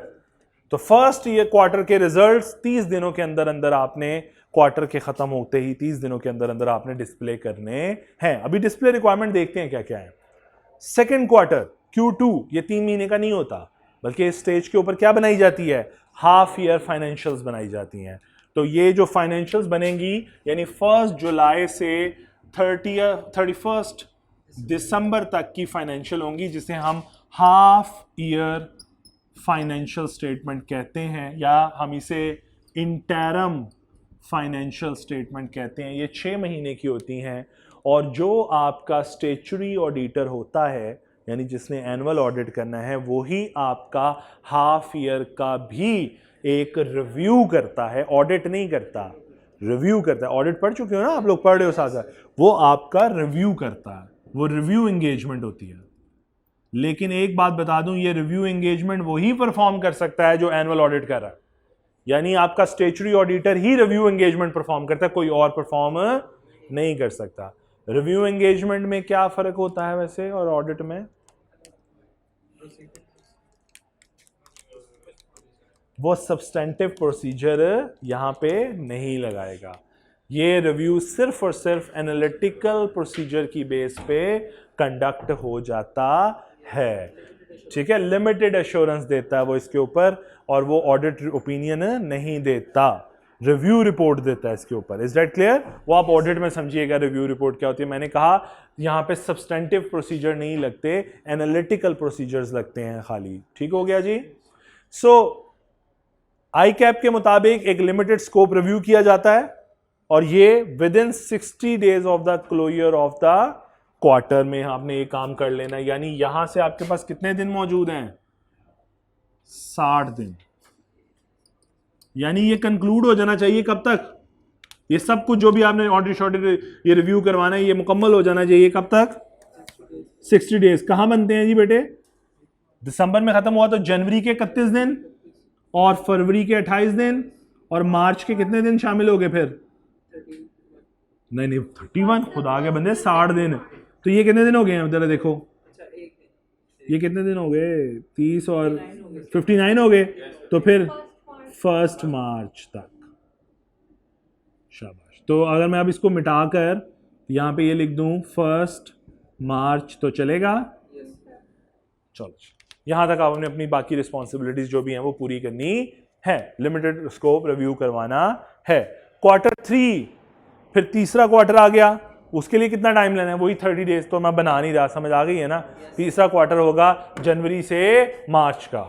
तो फर्स्ट ईयर क्वार्टर के रिजल्ट्स 30 दिनों के अंदर अंदर आपने, क्वार्टर के खत्म होते ही 30 दिनों के अंदर अंदर आपने डिस्प्ले करने हैं। अभी डिस्प्ले रिक्वायरमेंट देखते हैं क्या क्या है। सेकेंड क्वार्टर Q2, ये 3 महीने का नहीं होता, बल्कि इस स्टेज के ऊपर क्या बनाई जाती है? हाफ ईयर फाइनेंशियल्स बनाई जाती हैं। तो ये जो फाइनेंशियल्स बनेंगी यानी 1 जुलाई से 31 दिसंबर तक की फाइनेंशियल होंगी, जिसे हम हाफ ईयर फाइनेंशियल स्टेटमेंट कहते हैं, या हम इसे इंटरम फाइनेंशियल स्टेटमेंट कहते हैं। ये 6 महीने की होती हैं। और जो आपका स्टेचुरी ऑडिटर होता है, यानी जिसने एनुअल ऑडिट करना है, वही आपका हाफ ईयर का भी एक रिव्यू करता है, ऑडिट नहीं करता, रिव्यू करता है। ऑडिट पढ़ चुके हो ना आप लोग, पढ़ रहे हो साथ साथ, वो आपका रिव्यू करता है, वो रिव्यू एंगेजमेंट होती है। लेकिन एक बात बता दूं, ये रिव्यू एंगेजमेंट वही परफॉर्म कर सकता है जो एनुअल ऑडिट कर रहा है। यानी आपका स्टेचुरी ऑडिटर ही रिव्यू एंगेजमेंट परफॉर्म करता है, कोई और परफॉर्म नहीं कर सकता। रिव्यू एंगेजमेंट में क्या फर्क होता है वैसे और ऑडिट में? वो सब्सटेंटिव प्रोसीजर यहां पे नहीं लगाएगा। ये रिव्यू सिर्फ और सिर्फ एनालिटिकल प्रोसीजर की बेस पे कंडक्ट हो जाता है। ठीक है, लिमिटेड एश्योरेंस देता है वो इसके ऊपर, और वो ऑडिट ओपिनियन नहीं देता, रिव्यू रिपोर्ट देता है इसके ऊपर। Is that clear? वो आप ऑडिट में समझिएगा रिव्यू रिपोर्ट क्या होती है। मैंने कहा यहां पे सब्सटेंटिव प्रोसीजर नहीं लगते, एनालिटिकल प्रोसीजर्स लगते हैं खाली। ठीक हो गया जी? सो ICAP के मुताबिक एक लिमिटेड स्कोप रिव्यू किया जाता है, और ये within 60 days of the closure of the quarter में आपने ये काम कर लेना। यानी यहां से आपके पास कितने दिन मौजूद हैं? 60 दिन। यानी ये कंक्लूड हो जाना चाहिए कब तक? ये सब कुछ जो भी आपने ऑडिट ये रिव्यू करवाना है, ये मुकम्मल हो जाना चाहिए कब तक? 60 days। कहां बनते हैं जी बेटे? दिसंबर में खत्म हुआ तो जनवरी के 31 दिन, और फरवरी के 28 दिन, और मार्च के कितने दिन शामिल हो गए फिर? नहीं 31, खुदा के बंदे 60 दिन। तो ये कितने दिन हो गए हैं जरा देखो, ये कितने दिन हो गए? 30 और 59 हो गए। तो फिर 1 मार्च तक। शाबाश। तो अगर मैं अब इसको मिटाकर यहां पे ये लिख दूं 1 मार्च, तो चलेगा? चलो, यहां तक आपने अपनी बाकी रिस्पॉन्सिबिलिटीज जो भी हैं वो पूरी करनी है। लिमिटेड स्कोप रिव्यू करवाना है। क्वार्टर 3, फिर तीसरा क्वार्टर आ गया, उसके लिए कितना टाइम लेना है? वही 30 days। तो मैं बना नहीं रहा, समझ आ गई है ना? तीसरा क्वार्टर होगा जनवरी से मार्च का,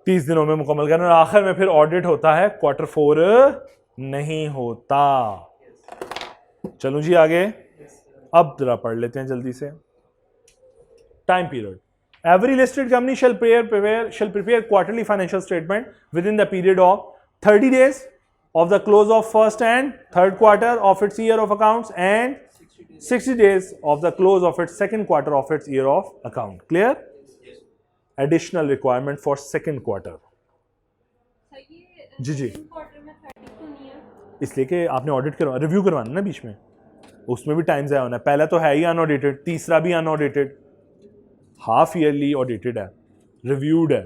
30 दिनों में मुकम्मल करना। और आखिर में फिर ऑडिट होता है, क्वार्टर 4 नहीं होता। चलो जी आगे, अब जरा पढ़ लेते हैं जल्दी से। Time period. Every listed company shall prepare quarterly financial statement within the period of 30 days of the close of first and third quarter of its year of accounts, and 60 days of the close of its second quarter of its year of account. Clear? Additional requirement for second quarter. जी जी, इसलिए कि आपने ऑडिट करवा, रिव्यू करवाना ना बीच में, उसमें भी टाइम ज़ाया होना है। पहला तो है ही अनऑडिटेड, तीसरा भी अनऑडिटेड, हाफ ईयरली ऑडिटेड है, रिव्यूड है।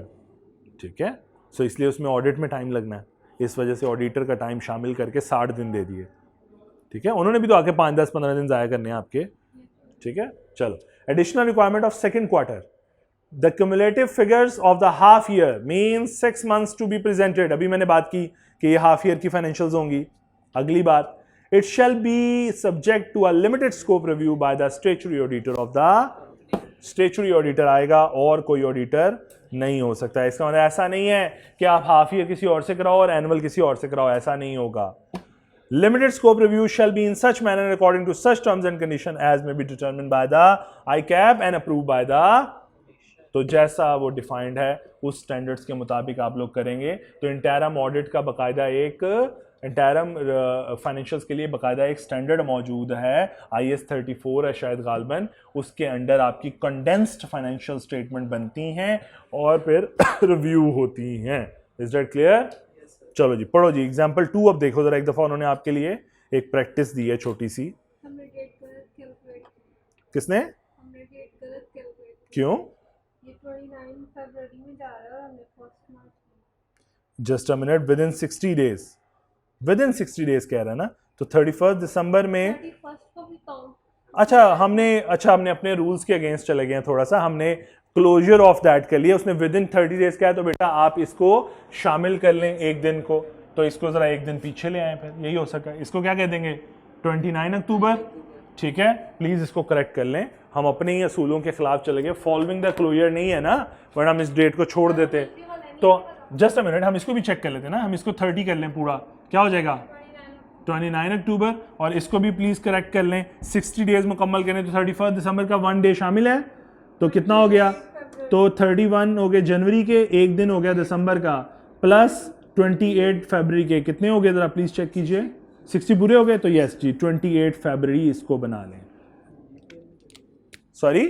ठीक है, सो इसलिए उसमें ऑडिट में टाइम लगना है। इस वजह से ऑडिटर का टाइम शामिल करके 60 दिन दे दिए। ठीक है, उन्होंने भी तो आके 5, 10, 15 दिन ज़ाया करने हैं आपके। ठीक है, चलो। Additional requirement of second quarter, the cumulative figures of the half year means 6 months to be presented. अभी मैंने बात की कि ये हाफ ईयर की फाइनेंशियल्स होंगी। अगली बात, it shall be subject to a limited scope review by the statutory auditor of the, statutory auditor आएगा और कोई ऑडिटर नहीं हो सकता। इसका मतलब ऐसा नहीं है कि आप हाफ ईयर किसी और से कराओ और एनुअल किसी और से कराओ, ऐसा नहीं होगा। Limited scope reviews shall be in such manner according to such terms and condition as may be determined by the ICAP and approved by the, तो जैसा वो डिफाइंड है उस स्टैंडर्ड्स के मुताबिक आप लोग करेंगे। तो इंटरम ऑडिट का बकायदा एक इंटरम फाइनेंशियल्स के लिए बकायदा एक स्टैंडर्ड मौजूद है, IS 34 है शायद गालबन, उसके अंडर आपकी कंडेंस्ड फाइनेंशियल स्टेटमेंट बनती हैं और फिर रिव्यू होती हैं। Is that clear? चलो जी पढ़ो जी एग्जाम्पल 2 अब देखो जरा एक दफा, उन्होंने आपके लिए एक प्रैक्टिस दी है छोटी सी। किसने? क्यों? Just a minute, with in 60 days, with in 60 days कह रहा है ना, तो 31 दिसंबर में। अच्छा हमने अपने रूल्स के अगेंस्ट चले गए थोड़ा सा, हमने क्लोजर ऑफ दैट कर लिया, उसने विद इन 30 डेज क्या है, तो बेटा आप इसको शामिल कर लें एक दिन को, तो इसको जरा एक दिन पीछे ले आए, फिर यही हो सका। इसको क्या कह देंगे? 29 अक्टूबर, ठीक है, प्लीज इसको करेक्ट कर लें। हम अपने ही असूलों के खिलाफ चले गए, फॉलोइंग द क्लोजर नहीं है ना, वरना हम इस डेट को छोड़ देते। तो जस्ट अ मिनट, हम इसको भी चेक कर लेते ना, हम इसको 30 कर लें पूरा, क्या हो जाएगा? 29 अक्टूबर, और इसको भी प्लीज करेक्ट कर लें। 60 डेज मुकम्मल करें तो 31 दिसंबर का 1 डे शामिल है, तो कितना हो गया? तो 31 हो गए जनवरी के, एक दिन हो गया दिसंबर का, प्लस 28 फरवरी के, कितने हो गए जरा प्लीज चेक कीजिए। 60 पूरे हो गए, तो यस जी 28 फरवरी इसको बना लें। सॉरी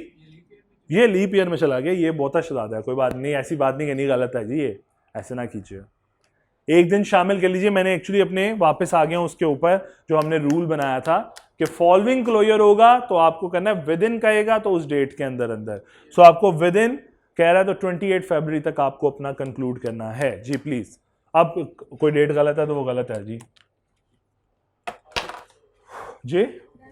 ये लीप ईयर में चला गया, ये बहुत शराद है, कोई बात नहीं, ऐसी बात नहीं कहनी, गलत है जी, ये ऐसे ना कीजिए, एक दिन शामिल कर लीजिए। मैंने एक्चुअली अपने वापस आ गया उसके ऊपर जो हमने रूल बनाया था कि फॉलोइंग क्लोजर होगा तो आपको करना है विद इन कहेगा तो उस डेट के अंदर अंदर, सो आपको विद इन कह रहा है तो 28 फरवरी तक आपको अपना कंक्लूड करना है जी प्लीज। अब कोई डेट गलत है तो वो गलत है जी। जी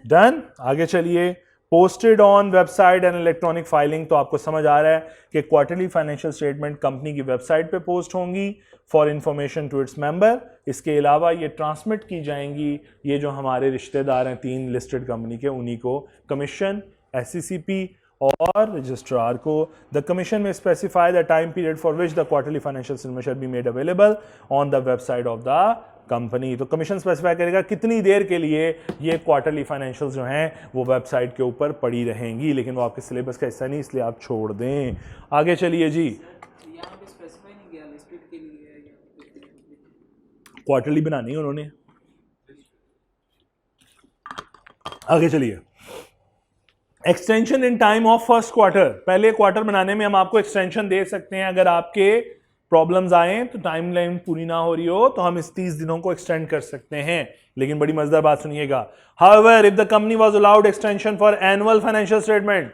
डन, आगे चलिए। Posted on website and electronic filing, तो आपको समझ आ रहा है कि क्वार्टरली फाइनेंशियल स्टेटमेंट कंपनी की वेबसाइट पे पोस्ट होंगी for information to its member. इसके अलावा ये ट्रांसमिट की जाएंगी, ये जो हमारे रिश्तेदार हैं 3 लिस्टेड कंपनी के, उन्हीं को कमीशन, SCCP और रजिस्ट्रार को। द कमीशन में specify the time period for which the quarterly financial statement shall be made available on the website of the company. तो कमीशन स्पेसिफाई करेगा कितनी देर के लिए ये क्वार्टरली फाइनेंशियल्स जो हैं वो वेबसाइट के ऊपर पड़ी रहेंगी, लेकिन वो आपके सिलेबस का हिस्सा नहीं, इसलिए आप छोड़ दें। आगे चलिए जी, क्वार्टरली बनानी है उन्होंने। आगे चलिए, extension in time of first quarter, पहले क्वार्टर बनाने में हम आपको एक्सटेंशन दे सकते हैं, अगर आपके प्रॉब्लम्स आए तो टाइमलाइन पूरी ना हो रही हो तो हम इस 30 दिनों को एक्सटेंड कर सकते हैं। लेकिन बड़ी मजेदार बात सुनिएगा, however if the company was allowed extension for annual financial statement,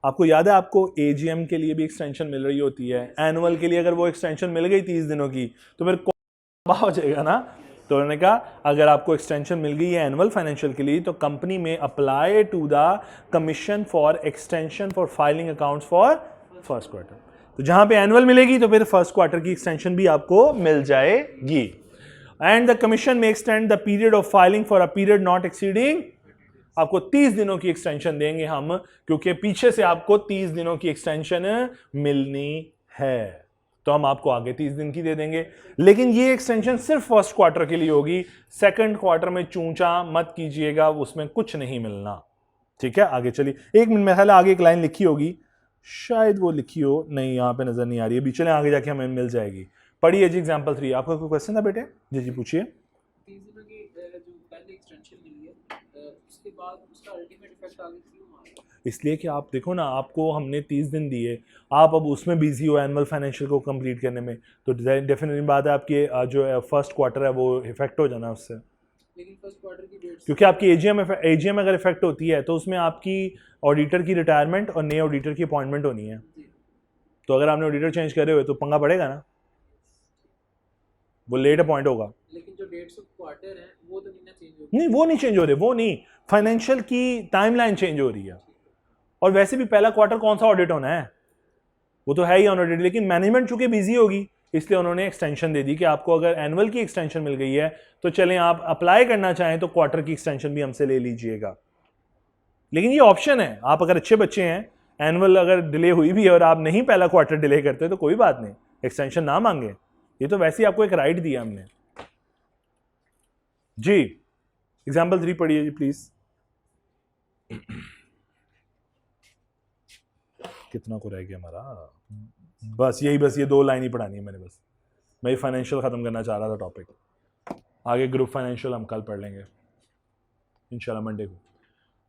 आपको याद है आपको AGM के लिए भी एक्सटेंशन मिल रही होती है, एनुअल के लिए अगर वो एक्सटेंशन मिल गई 30 दिनों की तो फिर हो जाएगा ना। तो उन्होंने कहा अगर आपको एक्सटेंशन मिल गई है एनुअल फाइनेंशियल के लिए तो कंपनी में apply to the commission for extension for filing accounts for first quarter. तो जहां पे एनुअल मिलेगी तो फिर फर्स्ट क्वार्टर की एक्सटेंशन भी आपको मिल जाएगी। एंड द कमीशन में extend the period of filing for a period not exceeding, आपको 30 दिनों की एक्सटेंशन देंगे हम, क्योंकि पीछे से आपको 30 दिनों की एक्सटेंशन मिलनी है, तो हम आपको आगे 30 दिन की दे देंगे। लेकिन ये एक्सटेंशन सिर्फ फर्स्ट क्वार्टर के लिए होगी, सेकंड क्वार्टर में चूंचा मत कीजिएगा, उसमें कुछ नहीं मिलना। ठीक है, आगे चलिए, एक मिनट में आगे एक लाइन लिखी होगी, शायद वो लिखी हो, नहीं यहाँ पे नजर नहीं आ रही है, बीच में आगे जाके हमें मिल जाएगी। पढ़िए जी एग्जांपल 3। आपका कोई क्वेश्चन था बेटे? जी जी पूछिए। इसलिए कि आप देखो ना, आपको हमने 30 दिन दिए, आप अब उसमें बिजी हो एनुअल फाइनेंशियल को कंप्लीट करने में, तो डेफिनेटली बात है आपके जो फर्स्ट क्वार्टर है वो इफेक्ट हो जाना उससे। लेकिन फर्स्ट क्वार्टर की डेट, क्योंकि आपकी एजीएम अगर इफेक्ट होती है तो उसमें आपकी ऑडिटर की रिटायरमेंट और नए ऑडिटर की अपॉइंटमेंट होनी है, तो अगर आपने ऑडिटर चेंज करे हुए तो पंगा पड़ेगा ना, वो लेट अपॉइंट होगा। लेकिन जो डेट्स ऑफ क्वार्टर है वो तो नहीं चेंज हो रही, नहीं वो नहीं चेंज हो रहे, वो नहीं, फाइनेंशियल की टाइमलाइन चेंज हो रही है। और वैसे भी पहला क्वार्टर कौन सा ऑडिट होना है, वो तो है ही ऑडिट, लेकिन मैनेजमेंट चूंकि बिजी होगी इसलिए उन्होंने एक्सटेंशन दे दी कि आपको अगर एनुअल की एक्सटेंशन मिल गई है तो चलें आप अप्लाई करना चाहें तो क्वार्टर की एक्सटेंशन भी हमसे ले लीजिएगा। लेकिन ये ऑप्शन है, आप अगर अच्छे बच्चे हैं, एनुअल अगर डिले हुई भी है और आप नहीं पहला क्वार्टर डिले करते तो कोई बात नहीं, एक्सटेंशन ना मांगे, ये तो वैसे ही आपको एक राइट दिया हमने। जी एग्जाम्पल 3 पढ़िए जी प्लीज। कितना को रह गया हमारा, बस ये 2 लाइन ही पढ़ानी है मैंने, बस मैं फाइनेंशियल खत्म करना चाह रहा था टॉपिक, आगे ग्रुप फाइनेंशियल हम कल पढ़ लेंगे इंशाल्लाह मंडे को।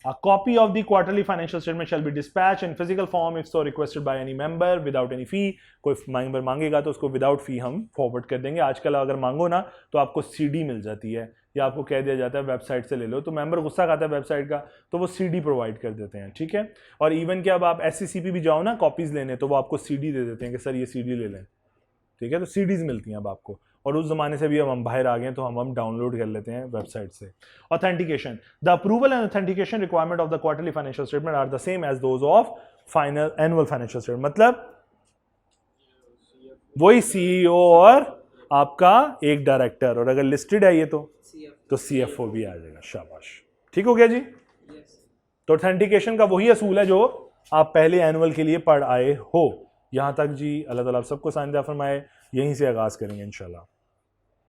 A copy of the quarterly financial statement shall be dispatched in physical form if so requested by any member without any fee। कोई मेंबर मांगेगा तो उसको विदाउट फी हम फॉरवर्ड कर देंगे। आजकल अगर मांगो ना तो आपको सीडी मिल जाती है या आपको कह दिया जाता है वेबसाइट से ले लो, तो मेंबर गुस्सा खाता है वेबसाइट का तो वो सीडी प्रोवाइड कर देते हैं, ठीक है। और इवन कि अब आप SCCP भी जाओ ना कॉपीज लेने तो वो आपको सीडी दे देते हैं कि सर ये सीडी ले लें, ठीक है। तो सीडीज मिलती हैं अब आपको, और उस जमाने से भी अब हम बाहर आ गए तो हम डाउनलोड कर लेते हैं वेबसाइट से। Authentication, the approval and authentication requirement of the quarterly financial statement are the same as those of final annual financial statement. मतलब वही CEO और आपका एक डायरेक्टर, और अगर लिस्टेड है ये तो CFO भी आ जाएगा। शाबाश, ठीक हो गया जी। तो ऑथेंटिकेशन का वही असूल है जो आप पहले एनुअल के लिए पढ़ आए हो। यहां तक जी, अल्लाह ताला आप सबको साइंदा फरमाए। यहीं से आगाज करेंगे इंशाल्लाह।